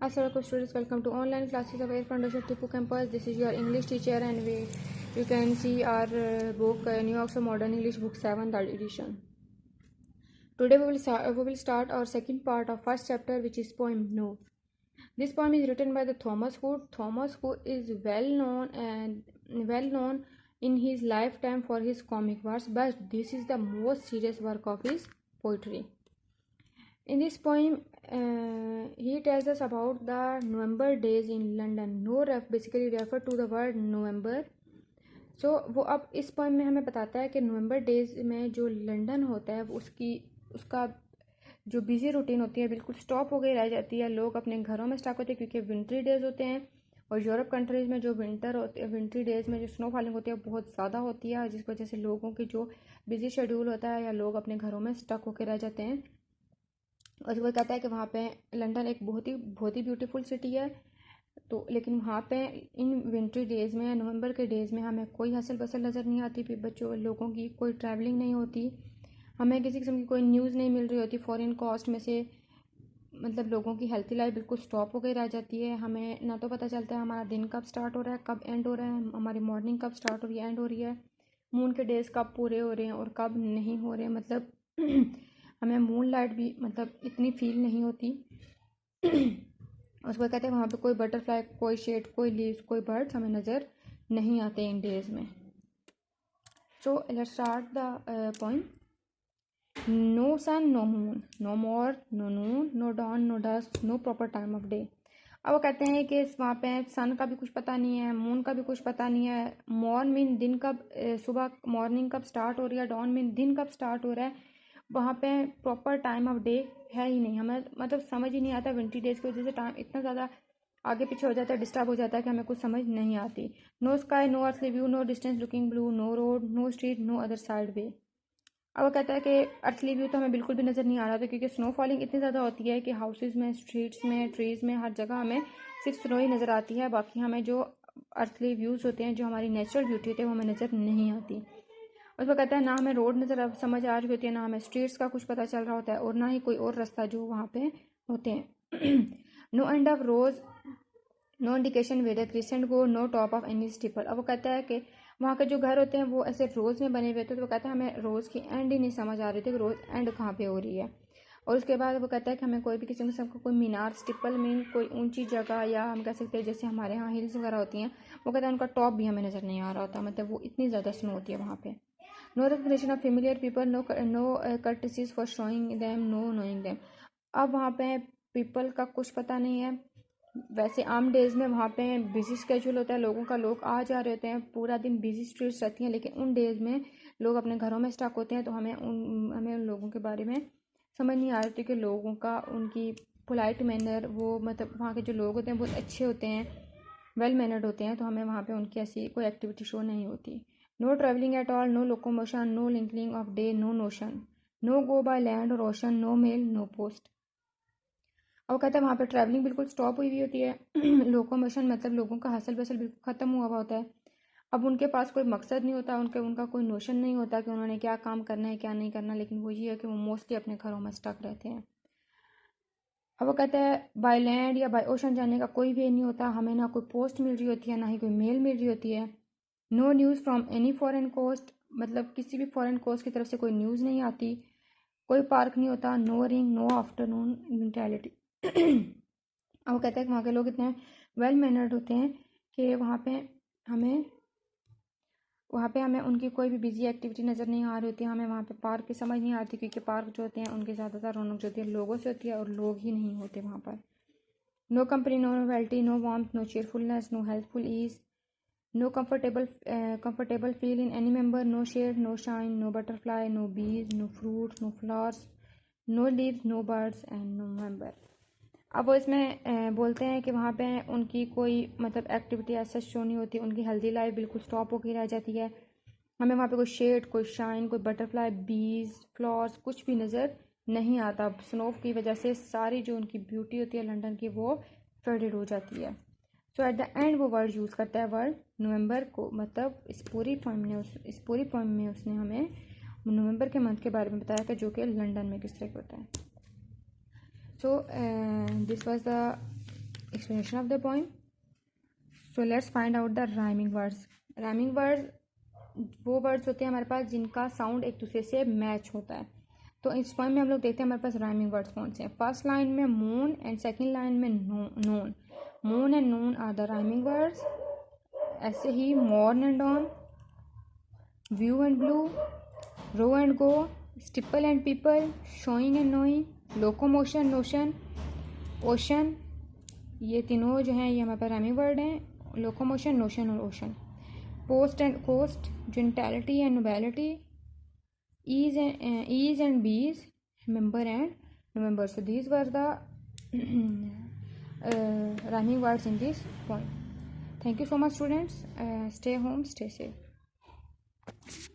Assalamualaikum students, welcome to online classes of Air Foundation Tipu campus. This is your English teacher and you can see our book New Oxford Modern English book 7 third edition. Today we will start our second part of first chapter, which is poem No. This poem is written by the Thomas Hood. Thomas Hood is well known in his lifetime for his comic verse, but this is the most serious work of his poetry. In this poem, he tells us about the November days in London. No basically refer to the word November. So वो अब इस poem में हमें बताता है कि नवंबर days में जो लंदन होता है उसका जो बिजी रूटीन होती है बिल्कुल स्टॉप हो गई रह जाती है. लोग अपने घरों में स्टक होते हैं क्योंकि विंटरी डेज होते हैं और यूरोप कंट्रीज़ में जो विंटरी डेज में जो स्नो फॉलिंग होती है बहुत ज़्यादा होती है, जिस वजह से लोगों की जो बिजी शेड्यूल होता है या लोग अपने घरों में स्टक होकर रह जाते हैं. और वो कहता है कि वहाँ पे लंदन एक बहुत ही ब्यूटीफुल सिटी है. तो लेकिन वहाँ पे इन विंटरी डेज़ में, नवंबर के डेज़ में हमें कोई हसल बसल नज़र नहीं आती. फिर बच्चों लोगों की कोई ट्रैवलिंग नहीं होती, हमें किसी किस्म की कोई न्यूज़ नहीं मिल रही होती. फॉरेन कॉस्ट में से मतलब लोगों की हेल्थी लाइफ बिल्कुल स्टॉप हो गई रह जाती है. हमें ना तो पता चलता है हमारा दिन कब स्टार्ट हो रहा है, कब एंड हो रहा है, हमारी मॉर्निंग कब स्टार्ट हो रही है, एंड हो रही है, मून के डेज़ कब पूरे हो रहे हैं और कब नहीं हो रहे. मतलब हमें मून लाइट भी मतलब इतनी फील नहीं होती. उसको कहते हैं वहाँ पे कोई बटरफ्लाई, कोई शेड, कोई लीव्स, कोई बर्ड्स हमें नज़र नहीं आते इन डेज में. So let's start the poem. No sun, no moon, no morn, no noon, no dawn, no dusk, no proper time of day. अब वो कहते हैं कि वहाँ पे सन का भी कुछ पता नहीं है, मून का भी कुछ पता नहीं है, मॉर्न मीन दिन कब, सुबह मॉर्निंग कब स्टार्ट हो रही है, डॉन मीन दिन कब स्टार्ट हो रहा है. वहाँ पे प्रॉपर टाइम ऑफ डे है ही नहीं. हमें मतलब समझ ही नहीं आता. विंटरी डेज की वजह से टाइम इतना ज़्यादा आगे पीछे हो जाता है, डिस्टर्ब हो जाता है कि हमें कुछ समझ नहीं आती. No sky, no earthly view, no distance looking blue, no road, no street, no other side way. अब वो कहता है कि अर्थली व्यू तो हमें बिल्कुल भी नज़र नहीं आ रहा था क्योंकि स्नो फॉलिंग इतनी ज़्यादा होती है कि हाउसेज में, स्ट्रीट्स में, ट्रीज़ में, हर जगह हमें सिर्फ स्नो ही नज़र आती है. बाकी हमें जो अर्थली व्यूज़ होते हैं, जो हमारी नेचुरल ब्यूटी होती है, वो हमें नज़र नहीं आती. उसमें कहता है ना हमें रोड नज़र समझ आ रही होती है, ना हमें स्ट्रीट्स का कुछ पता चल रहा होता है और ना ही कोई और रास्ता जो वहाँ पे होते हैं. No end of rows, no indication where crescent go, no top of any steeple. अब वो कहता है कि वहाँ के जो घर होते हैं वो ऐसे रोज़ में बने हुए थे. तो वो कहता है हमें रोज़ की एंड ही नहीं समझ आ रही थी कि रोज़ एंड कहाँ पे हो रही है. और उसके बाद वो कहता है कि हमें कोई भी किसी किस्म का कोई मीनार, स्टिपल मीन कोई ऊंची जगह, या हम कह सकते हैं जैसे हमारे यहाँ हिल्स वगैरह होती हैं, वो कहता है उनका टॉप भी हमें नज़र नहीं आ रहा होता. मतलब वो इतनी ज़्यादा स्नो होती है वहाँ पे. No recognition of familiar people, no courtesies for showing them, no knowing them. अब वहाँ पे पीपल का कुछ पता नहीं है. वैसे आम डेज़ में वहाँ पे बिजी स्केड्यूल होता है लोगों का, लोग आ जा रहे होते हैं, पूरा दिन बिजी स्ट्रीट्स रहती हैं. लेकिन उन डेज़ में लोग अपने घरों में स्टक होते हैं. तो हमें उन लोगों के बारे में समझ नहीं आ रही थी कि लोगों का, उनकी पोलाइट मैनर, वो मतलब वहाँ के जो लोग होते हैं बहुत अच्छे होते हैं, वेल मैनर्ड होते हैं. तो हमें वहाँ पे उनकी ऐसी कोई एक्टिविटी शो नहीं होती. No travelling at all, no locomotion, no linking of day, no notion, no go by land or ocean, no mail, no post. और कहता है वहाँ पे ट्रैवलिंग बिल्कुल स्टॉप हुई होती है. लोकोमोशन मतलब लोगों का हसल बसल बिल्कुल ख़त्म हुआ होता है. अब उनके पास कोई मकसद नहीं होता, उनका कोई नोशन नहीं होता कि उन्होंने क्या काम करना है क्या नहीं करना. लेकिन वो ये है कि वो मोस्टली अपने घरों में स्टक रहते हैं. अब वो कहता है बाय लैंड या बाय ओशन जाने का कोई वे नहीं होता. हमें ना कोई पोस्ट मिल रही होती है, ना ही कोई मेल मिल रही होती है. No news from any foreign coast, मतलब किसी भी फॉरेन कोस्ट की तरफ से कोई न्यूज़ नहीं आती. कोई पार्क नहीं होता. No ring, no afternoon neutrality. अब वो कहते हैं कि वहाँ के लोग इतने वेल मैनर्ड होते हैं कि वहाँ पे हमें उनकी कोई भी बिजी एक्टिविटी नज़र नहीं आ रही होती है. हमें वहाँ पे पार्क की समझ नहीं आती क्योंकि पार्क जो होते हैं उनकी ज़्यादातर रौनक जो होती है लोगों से होती है और लोग ही नहीं होते वहाँ पर. No company, no novelty, no warmth, no cheerfulness, no helpful ease, नो comfortable feel in any member, no shade, no shine, no butterfly, no bees, no fruits, no flowers, no leaves, no birds and no member. अब वो इसमें बोलते हैं कि वहाँ पे उनकी कोई मतलब एक्टिविटी ऐसा शो नहीं होती. उनकी हेल्दी लाइफ बिल्कुल स्टॉप होकर रह जाती है. हमें वहाँ पे कोई शेड, कोई शाइन, कोई बटरफ्लाई, बीज, फ्लावर्स कुछ भी नज़र नहीं आता. स्नो की वजह से सारी जो उनकी ब्यूटी होती है लंदन की वो फेडेड हो जाती है. सो एट द एंड वो वर्ड यूज़ करता है, वर्ड नवंबर को. मतलब इस पूरी पोएम में उसने हमें नवंबर के मंथ के बारे में बताया कि जो कि लंदन में किस तरह का होता है. So this was the explanation of the poem. So let's find out the rhyming words. Rhyming words वो वर्ड्स होते हैं हमारे पास जिनका साउंड एक दूसरे से मैच होता है. तो इस पॉइंट में हम लोग देखते हैं हमारे पास राइमिंग वर्ड्स कौन से हैं. फर्स्ट लाइन में मून एंड सेकंड लाइन में noon. Moon and noon are the rhyming words. ऐसे ही morn and dawn, view and blue, row and go, steeple and people, showing and knowing, locomotion, notion, ocean. ये तीनों जो हैं ये हमारे पास राइमिंग वर्ड हैं. लोकोमोशन, नोशन और ocean. Post and coast, gentility and nobility, ease and bees, member and November. So these were the rhyming words in this poem. Thank you so much, students. Stay home, stay safe.